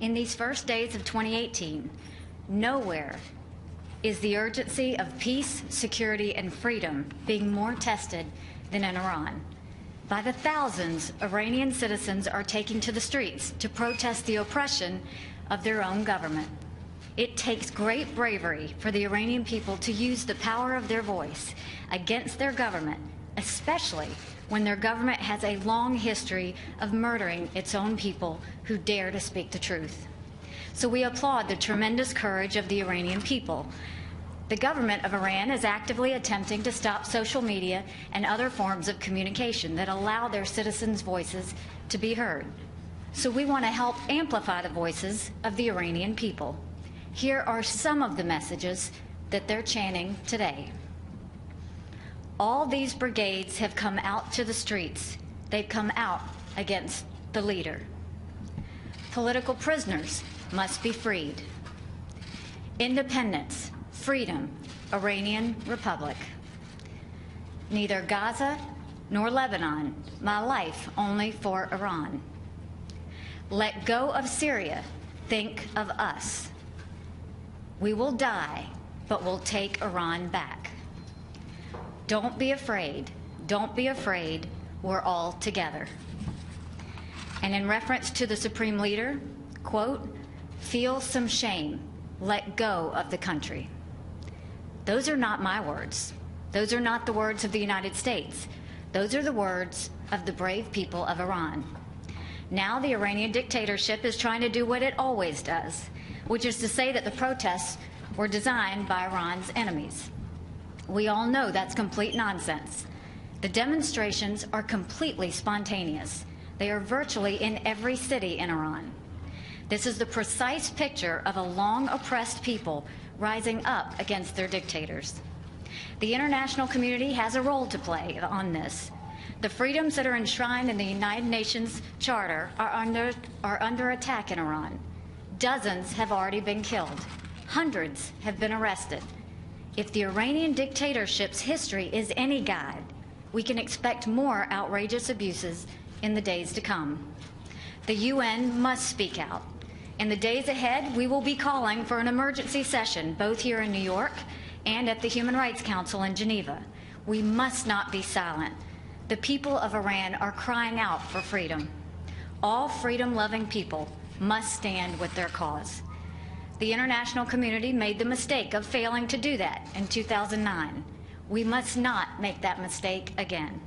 In these first days of 2018, nowhere is the urgency of peace, security, and freedom being more tested than in Iran. By the thousands, Iranian citizens are taking to the streets to protest the oppression of their own government. It takes great bravery for the Iranian people to use the power of their voice against their government, especially when their government has a long history of murdering its own people who dare to speak the truth. So we applaud the tremendous courage of the Iranian people. The government of Iran is actively attempting to stop social media and other forms of communication that allow their citizens' voices to be heard. So we want to help amplify the voices of the Iranian people. Here are some of the messages that they're chanting today. All these brigades have come out to the streets. They've come out against the leader. Political prisoners must be freed. Independence, freedom, Iranian Republic. Neither Gaza nor Lebanon, my life only for Iran. Let go of Syria, think of us. We will die, but we'll take Iran back. Don't be afraid. Don't be afraid. We're all together. And in reference to the Supreme Leader, quote, feel some shame. Let go of the country. Those are not my words. Those are not the words of the United States. Those are the words of the brave people of Iran. Now the Iranian dictatorship is trying to do what it always does, which is to say that the protests were designed by Iran's enemies. We all know that's complete nonsense. The demonstrations are completely spontaneous. They are virtually in every city in Iran. This is the precise picture of a long oppressed people rising up against their dictators. The international community has a role to play on this. The freedoms that are enshrined in the United Nations Charter are under attack in Iran. Dozens have already been killed. Hundreds have been arrested. If the Iranian dictatorship's history is any guide, we can expect more outrageous abuses in the days to come. The UN must speak out. In the days ahead, we will be calling for an emergency session, both here in New York and at the Human Rights Council in Geneva. We must not be silent. The people of Iran are crying out for freedom. All freedom-loving people must stand with their cause. The international community made the mistake of failing to do that in 2009. We must not make that mistake again.